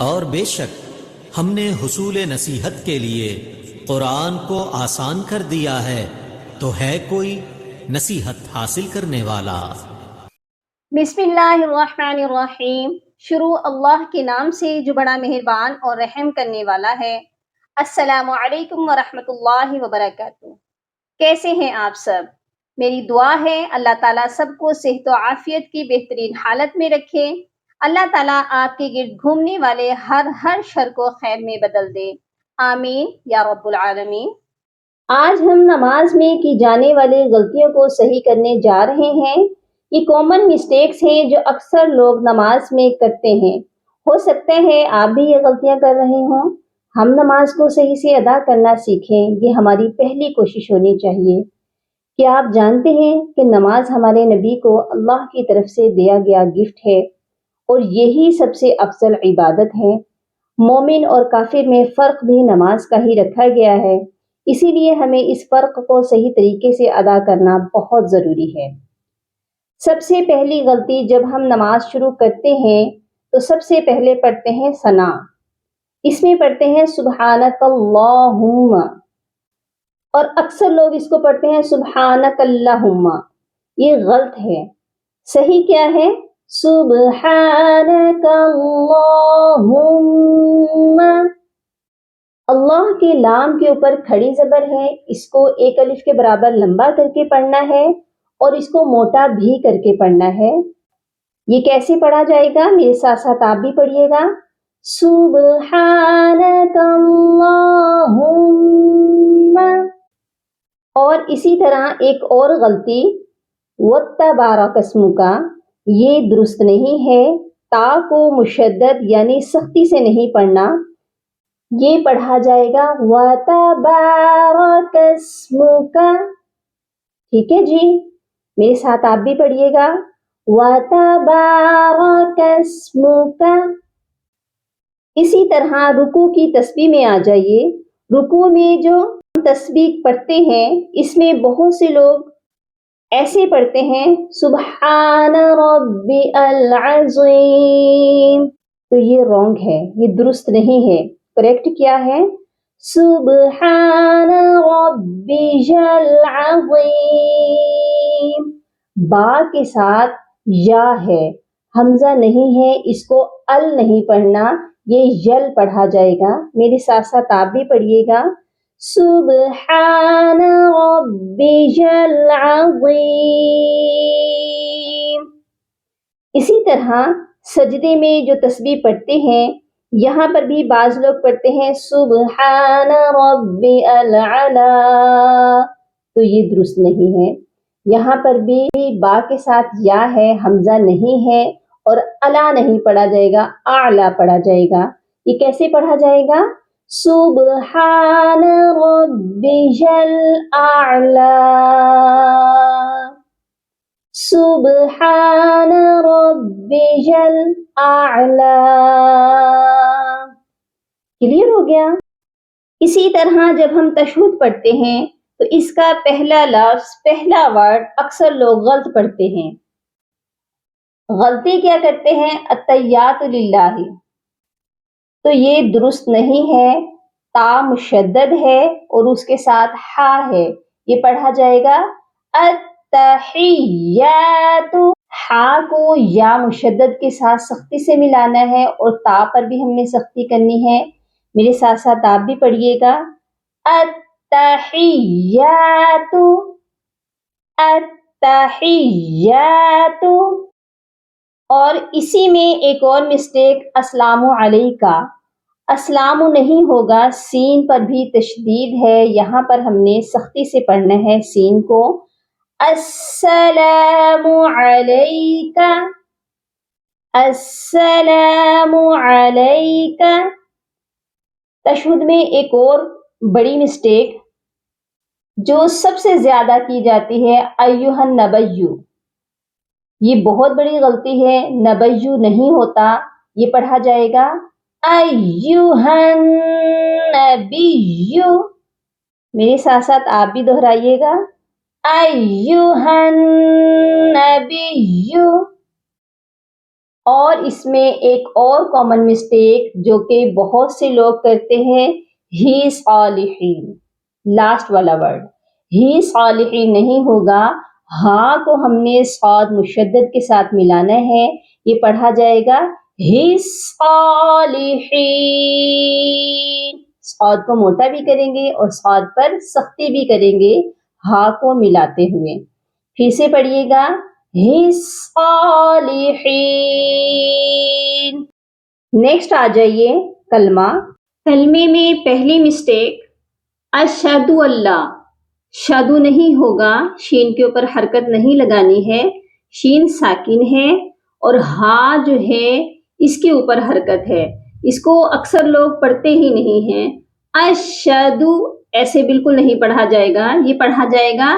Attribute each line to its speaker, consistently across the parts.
Speaker 1: اور بے شک ہم نے حصول نصیحت کے لیے قرآن کو آسان کر دیا ہے، تو ہے کوئی نصیحت حاصل کرنے والا؟
Speaker 2: بسم اللہ الرحمن الرحیم۔ شروع اللہ کے نام سے جو بڑا مہربان اور رحم کرنے والا ہے۔ السلام علیکم ورحمۃ اللہ وبرکاتہ۔ کیسے ہیں آپ سب؟ میری دعا ہے اللہ تعالیٰ سب کو صحت و عافیت کی بہترین حالت میں رکھے۔ اللہ تعالیٰ آپ کے گرد گھومنے والے ہر شر کو خیر میں بدل دے، آمین یا رب العالمین۔ آج ہم نماز میں کی جانے والی غلطیوں کو صحیح کرنے جا رہے ہیں۔ یہ کامن مسٹیکس ہیں جو اکثر لوگ نماز میں کرتے ہیں۔ ہو سکتا ہے آپ بھی یہ غلطیاں کر رہے ہوں۔ ہم نماز کو صحیح سے ادا کرنا سیکھیں، یہ ہماری پہلی کوشش ہونی چاہیے۔ کیا آپ جانتے ہیں کہ نماز ہمارے نبی کو اللہ کی طرف سے دیا گیا گفٹ ہے اور یہی سب سے افضل عبادت ہے۔ مومن اور کافر میں فرق بھی نماز کا ہی رکھا گیا ہے، اسی لیے ہمیں اس فرق کو صحیح طریقے سے ادا کرنا بہت ضروری ہے۔ سب سے پہلی غلطی، جب ہم نماز شروع کرتے ہیں تو سب سے پہلے پڑھتے ہیں ثنا۔ اس میں پڑھتے ہیں سبحانک اللہم، اور اکثر لوگ اس کو پڑھتے ہیں سبحانک اللہم۔ یہ غلط ہے۔ صحیح کیا ہے؟ سبحانک اللہم۔ اللہ کے لام کے اوپر کھڑی زبر ہے، اس کو ایک الف کے برابر لمبا کر کے پڑھنا ہے اور اس کو موٹا بھی کر کے پڑھنا ہے۔ یہ کیسے پڑھا جائے گا؟ میرے ساتھ ساتھ آپ بھی پڑھیے گا۔ سبحانک اللہم۔ اور اسی طرح ایک اور غلطی، وَتَبَارَكَ اسْمُكَ، یہ درست نہیں ہے۔ تا کو مشدد یعنی سختی سے نہیں پڑھنا، یہ پڑھا جائے گا وَتَبَارَكَ اسْمُكَ۔ ٹھیک ہے جی، میرے ساتھ آپ بھی پڑھیے گا وَتَبَارَكَ اسْمُكَ۔ اسی طرح رکوع کی تسبیح میں آ جائیے۔ رکوع میں جو تسبیح پڑھتے ہیں، اس میں بہت سے لوگ ایسے پڑھتے ہیں سبحان ربی العظیم، تو یہ رونگ ہے، یہ درست نہیں ہے۔ کریکٹ کیا ہے؟ سبحان ربی العظیم۔ با کے ساتھ یا ہے، حمزہ نہیں ہے، اس کو ال نہیں پڑھنا، یہ یل پڑھا جائے گا۔ میرے ساتھ ساتھ آپ بھی پڑھیے گا سبحان ربی العظیم۔ اسی طرح سجدے میں جو تسبیح پڑھتے ہیں، یہاں پر بھی بعض لوگ پڑھتے ہیں سبحان ربی العلا، تو یہ درست نہیں ہے۔ یہاں پر بھی با کے ساتھ یا ہے، حمزہ نہیں ہے، اور الا نہیں پڑھا جائے گا، اعلی پڑھا جائے گا۔ یہ کیسے پڑھا جائے گا؟ سبحان ربی الاعلی، سبحان ربی الاعلی۔ کلیئر ہو گیا؟ اسی طرح جب ہم تشہد پڑھتے ہیں تو اس کا پہلا لفظ، پہلا ورڈ اکثر لوگ غلط پڑھتے ہیں۔ غلطی کیا کرتے ہیں؟ التحیات للہ، تو یہ درست نہیں ہے۔ تا مشدد ہے اور اس کے ساتھ ہا ہے، یہ پڑھا جائے گا التحیات۔ ہا کو یا مشدد کے ساتھ سختی سے ملانا ہے اور تا پر بھی ہم نے سختی کرنی ہے۔ میرے ساتھ ساتھ آپ بھی پڑھیے گا التحیات، التحیات۔ اور اسی میں ایک اور مسٹیک، السلام علیکہ، السلام نہیں ہوگا، سین پر بھی تشدید ہے، یہاں پر ہم نے سختی سے پڑھنا ہے سین کو، السلام علیکہ، السلام علیکہ۔ تشہد میں ایک اور بڑی مسٹیک جو سب سے زیادہ کی جاتی ہے، ایھا النبی، یہ بہت بڑی غلطی ہے، نبیو نہیں ہوتا، یہ پڑھا جائے گا ایھا النبی۔ میرے ساتھ ساتھ آپ بھی دہرائیے گا ایھا النبی۔ اور اس میں ایک اور کامن مسٹیک جو کہ بہت سے لوگ کرتے ہیں، ہی صالحین، لاسٹ والا ورڈ ہی صالحین نہیں ہوگا، ہاں کو ہم نے صاد مشدد کے ساتھ ملانا ہے، یہ پڑھا جائے گا ہی صالحین، صاد کو موٹا بھی کریں گے اور صاد پر سختی بھی کریں گے ہاں کو ملاتے ہوئے۔ پھر سے پڑھیے گا ہی صالحین۔ نیکسٹ آ جائیے کلمہ۔ کلمے میں پہلی مسٹیک اشہد اللہ، شادو نہیں ہوگا، شین کے اوپر حرکت نہیں لگانی ہے، شین ساکن ہے اور ہا جو ہے اس کے اوپر حرکت ہے، اس کو اکثر لوگ پڑھتے ہی نہیں ہیں۔ اشہدو ایسے بالکل نہیں پڑھا جائے گا، یہ پڑھا جائے گا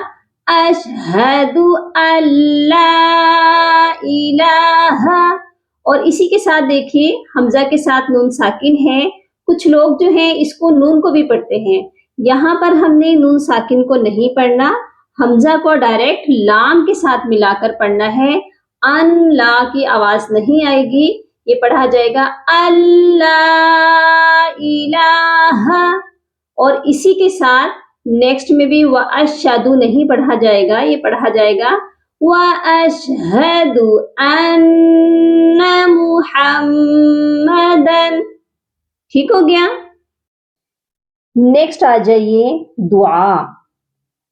Speaker 2: اشہد اللہ الہ، اور اسی کے ساتھ دیکھیے حمزہ کے ساتھ نون ساکن ہے، کچھ لوگ جو ہیں اس کو نون کو بھی پڑھتے ہیں، یہاں پر ہم نے نون ساکن کو نہیں پڑھنا، حمزہ کو ڈائریکٹ لام کے ساتھ ملا کر پڑھنا ہے، ان لا کی آواز نہیں آئے گی، یہ پڑھا جائے گا اللہ الہ، اور اسی کے ساتھ نیکسٹ میں بھی وَأَشْهَدُ نہیں پڑھا جائے گا، یہ پڑھا جائے گا وَأَشْهَدُ أَنَّ مُحَمَّدًا، ٹھیک ہو گیا؟ نیکسٹ آ جائیے دعا۔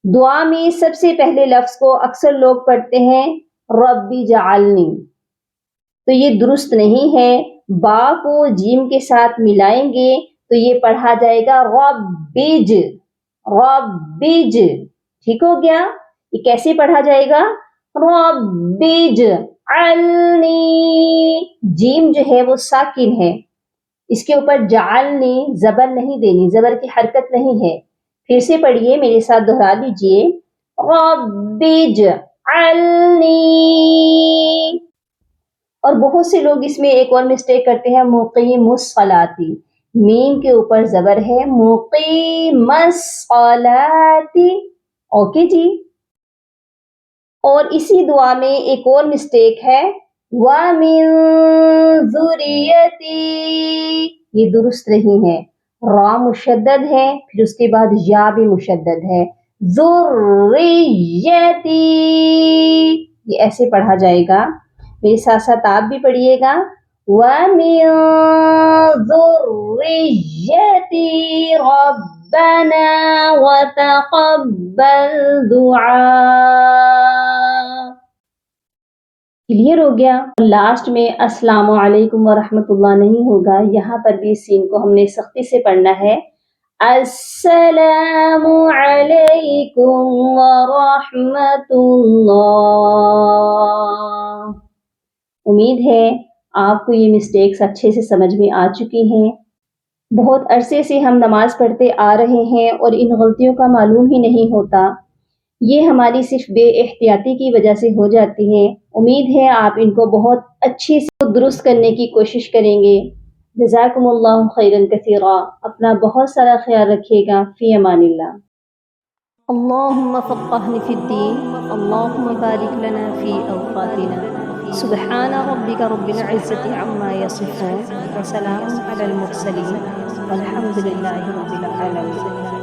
Speaker 2: دعا میں سب سے پہلے لفظ کو اکثر لوگ پڑھتے ہیں ربی جعلنی، تو یہ درست نہیں ہے، با کو جیم کے ساتھ ملائیں گے تو یہ پڑھا جائے گا ربج، ربج، ٹھیک ہو گیا؟ یہ کیسے پڑھا جائے گا؟ ربج علنی، جیم جو ہے وہ ساکن ہے، اس کے اوپر جعلنی زبر نہیں دینی، زبر کی حرکت نہیں ہے۔ پھر سے پڑھیے، میرے ساتھ دہرا لیجئے ربج علنی۔ اور بہت سے لوگ اس میں ایک اور مسٹیک کرتے ہیں مقیم الصلاۃ، میم کے اوپر زبر ہے، مقیم الصلاۃ، اوکے جی۔ اور اسی دعا میں ایک اور مسٹیک ہے وَمِن ذُرِّيَّتِي، یہ درست نہیں ہے، را مشدد ہے، پھر اس کے بعد یا بھی مشدد ہے، ذُرِّيَّتِي، یہ ایسے پڑھا جائے گا، میرے ساتھ ساتھ آپ بھی پڑھیے گا وَمِن ذُرِّيَّتِي رَبَّنَا وَتَقَبَّلْ دُعَاء، کلیئر ہو گیا؟ لاسٹ میں السلام علیکم ورحمۃ اللہ نہیں ہوگا، یہاں پر بھی سین کو ہم نے سختی سے پڑھنا ہے، السلام علیکم ورحمۃ اللہ۔ امید ہے آپ کو یہ مسٹیکس اچھے سے سمجھ میں آ چکی ہیں، بہت عرصے سے ہم نماز پڑھتے آ رہے ہیں اور ان غلطیوں کا معلوم ہی نہیں ہوتا، یہ ہماری صرف بے احتیاطی کی وجہ سے ہو جاتی ہیں، امید ہے آپ ان کو بہت اچھے سے درست کرنے کی کوشش کریں گے۔ جزاکم اللہ خیرا کثیرا، اپنا بہت سارا خیال رکھیے گا، فی امان اللہ۔ اللہم فقہنا فی الدین، اللہم بارک لنا فی اوقاتنا، سبحان ربک رب العزة عما یصفون، وسلام علی المرسلین، والحمد للہ رب العالمین۔